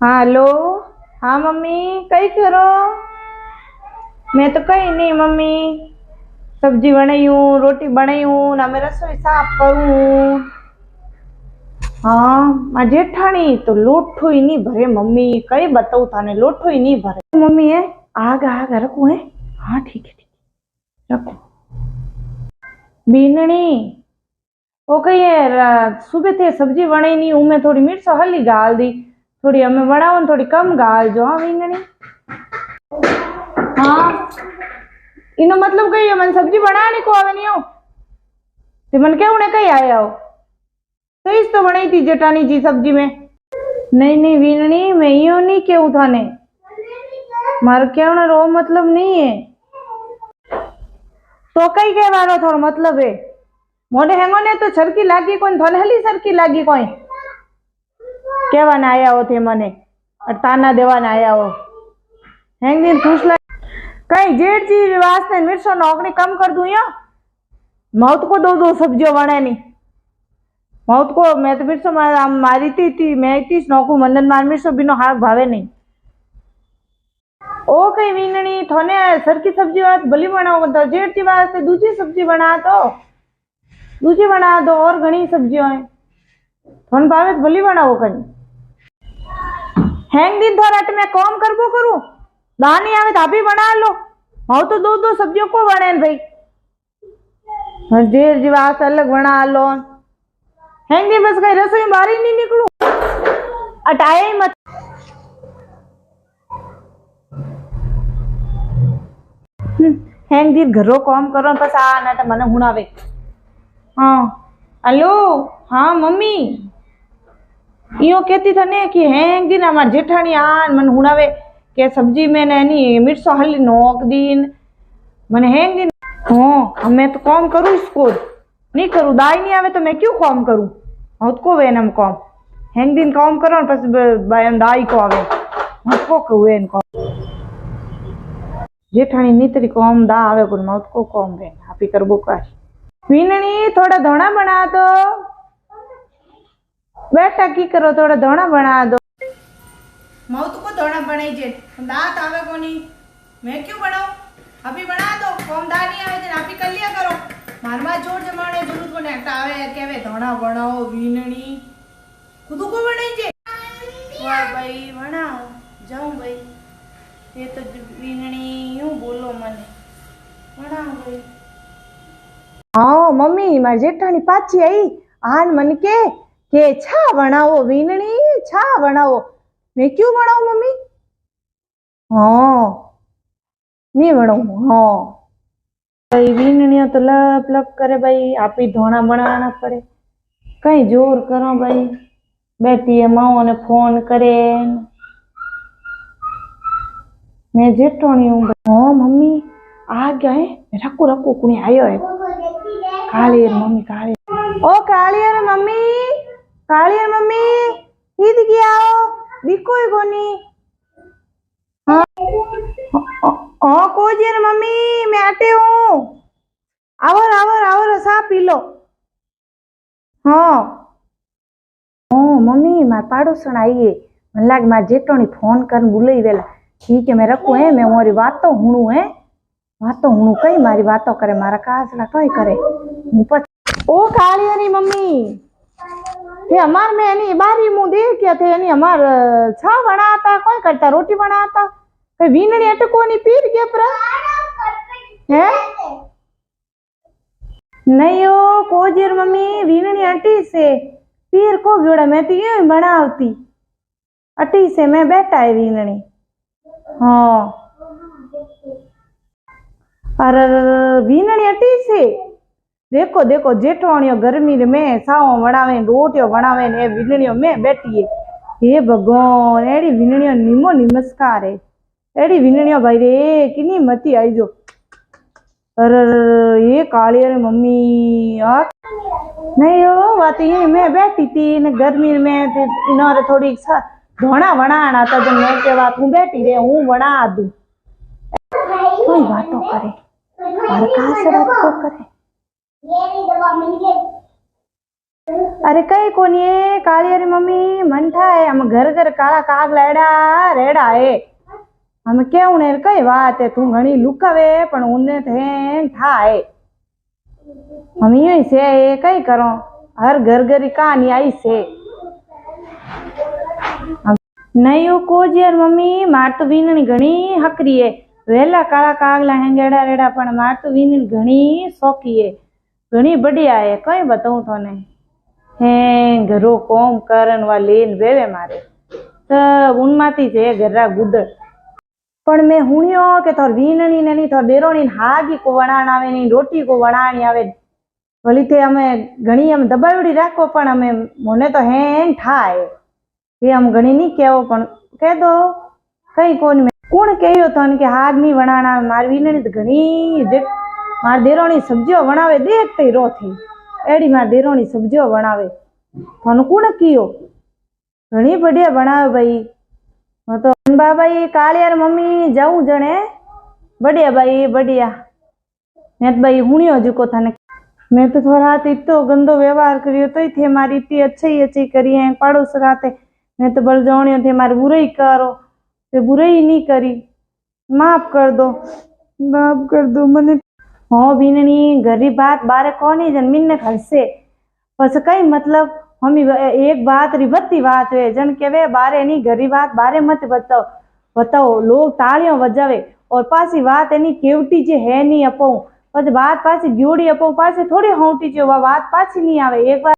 हाँ हेलो। हाँ मम्मी कई करो। मैं तो कहीं नहीं मम्मी। सब्जी बनाई हूँ, रोटी बनाई हूँ ना, मैं रसोई साफ करूँ। हाँ मां जेठानी तो लोठो ही नहीं भरे मम्मी, कई बताऊँ थाने लोठो ही नहीं भरे मम्मी। है आग आग रखू है। हाँ ठीक है रखो। बीननी वो कही है सुबह थे सब्जी बनाई नहीं, उमें थोड़ी मिर्च हल्दी गाल दी, थोड़ी हमें बनाओ थोड़ी कम गाल जो। हाँ बीननी। हाँ इनो मतलब कही है मन सब्जी बनाने को आवे नहीं हो तो मन क्या उन्हें कही आया हो। सही तो बनाई थी जेठानी जी सब्जी में। नहीं नहीं वीननी मैं यो नहीं केऊ थाने, मार क्या रो मतलब नहीं है। तो कई के वारो थोड़ा मतलब है। मोटे हेंगो ने तो सरकी लागी कोई थने हली सरकी लागी कोई केवान आया हो थे मने और ताना देवान आया हो। हेंग दिन खुश ला कई जेठ जी वास्ते मिर्चो नौकरी कम कर दूं या मौत को दो दो सब्जियों बने नहीं मौत को। मैं तो मिर्चो मारी थी मैं इतनी नौकू मंदन मार मिर्चो बिनो हाक भावे नहीं। ओ कई वीननी थोने सरकी सब्जी वास्ते भली बनाओ तो जेठ जी वास्ते दूसरी सब्जी बना दो, दूसरी बना दो और घनी सब्जियों है थोन भावे तो भली बनाओ कहीं। हैंग दिन थोड़ा मैं कौन करबो करूं दान नहीं आवे तो आप ही बना लो। हाँ तो दो दो सब्जियों को बने भाई, जेर जी वास्ते अलग बना लो। हैंग दिन बस कहीं रसोई बाहर ही नहीं निकलू अटाए ही मत। हैंग दिन घरों काम करो बस आ ना तो मने हुणावे। हाँ हेलो। हाँ मम्मी यो कहती था ने कि हैंग दिन हमार जेठानी आन मन हुणावे के सब्जी में नहीं मिर्चो हल्दी नोक दीन मने हैंग दिन। हाँ मैं तो काम करूँ इसको नहीं करूँ दाई नहीं आवे तो मैं क्यों काम करूँ। को वे नम काम हैंग दिन काम करो बस दाई को आवे को कहवे इनको जेठानी नीतरी काम दा आवे पर मौत को काम वे हापी करबो काश। वीननी थोड़ा धोना बना दो बेटा की करो थोड़ा धोना बना दो। मौत को धोना बनाई जे दांत आवे कोनी मैं क्यों बनाऊं अभी बना दो कौन दा नहीं आवे तो आप ही कर लिया करो। मारमा छोड़ जमाने जरूरत को नेटा आवे केवे धोना बनाओ वीननी खुद को बनाई जे। वाह भाई बनाओ जाऊं भाई ये तो वीननी यूं बोलो मने बनाओ भाई। हाँ मम्मी मारी जेठानी पाची आई आन मन के छा बनाओ वीननी छा बनाओ मैं क्यों बनाऊं मम्मी। हाँ नहीं बनाऊं। हाँ भाई वीननिया तो लप लप करे भाई आप ही धोना बनाना पड़े कहीं जोर करो भाई बैठी है माओ ने फोन करे मैं जेठानी हूँ। हाँ मम्मी आ गया है रखो रखो कुणी आयो है काली मम्मी काली ओ काली मम्मी ईद गया हो दिखो ही कोनी। हाँ हाँ कोजी मम्मी मैं आते हूँ आवर आवर आवर सा पी लो। हाँ हाँ मम्मी मार पाड़ोसन आई है मन लाग मार जेठोनी फोन कर बुलाई वेला ठीक है मैं रखू है मैं मोरी बात तो हुणू है बात तो हुणू कई मारी बातों करे मारा कासला कई करे ओ काली हरी मम्मी ये हमार में नहीं बारी मुंह देख क्या थे नहीं हमार छा बनाता कोई करता रोटी बनाता कोई वीननी अटको नहीं पीर के पर है नहीं हो कोजीर मम्मी वीननी अटी से पीर को जोड़ा मैं तो यूं बनावती अटी से मैं बैठा है वीननी। हाँ अरे वीननी अटी से देखो देखो जेठवाणियों गर्मी में साव बनावे रोटियों बनावे ने वीनणियों में बैठी है हे भगवान एड़ी वीनणियों निमो नमस्कार है एड़ी वीनणियों भाई रे किनी मती आई जो। अरे ये काली अरे मम्मी यार नहीं हो बात ये मैं बैठी थी न गर्मी में इन्होंने थोड़ी धोना बनाना था तो मैं के बात हूँ बैठी रे हूँ बना दूं कोई बातों करे और कहाँ से बात को करे। ये नहीं दवा मिल गई। अरे कई कोनी है काली अरे मम्मी मन थाय हम घर घर काला काग लायड़ा रेड़ा है हम केवू ने कई बात है तू घणी लुकावे पण उन्ने थे थाय हम यही से ये कई करो हर घर घर कहानी आई से नहीं हो कोज यार मम्मी मार तो वीनणी घणी हकरी है वेला काला कागला हेंगेड़ा रेड़ा पण मार तो वीनणी घणी शौकी है घणी बढ़िया है कई बताऊं तने हे घरो कोम करन वाली वेवे मारे तो उनमाती जे घरा गुदड़ पण मैं हुणियो के थोर वीनणी ने थोर देरोणी हागी को वणाण आवे नहीं रोटी को वणाणी आवे भली थे अमे घणी अम दबावड़ी राखो पण अमे मोने तो हेंग थाय ये हम घणी नहीं केवो पण कह दो कई कोन में कोण कहियो तन के हाग नहीं वणाणा मार वीनणी तो घणी जे मार देरोणी सब्जियों वणावे देखते ही रो थी एड़ी मार देरोणी सब्जियों वणावे थाने कोण कियो घणी बढ़िया बनावे भाई मैं तो बाबा ये काली यार मम्मी जाऊं जने बढ़िया भाई बढ़िया मैं तो भाई हुणियो जुको थाने मैं तो थोड़ा इतो गंदो व्यवहार करियो तो थे मारी इतनी अच्छी करी है पड़ोस राते मैं तो बल जानियो थे मारी बुराई करो ते बुराई नहीं करी माफ कर दो मने हो बीननी घरी बात बारे कोनी जन मिन्ने हंसे बस कई मतलब हम एक बात री बत्ती बात है जन के वे बारे नहीं घरी बात बारे मत बताओ लोग तालियों बजावे और पासी बात एनी केवटी जे है नहीं अपो बस बात पासी ग्योड़ी अपो पासी थोड़ी होटी जो बात पासी नहीं आवे एक बार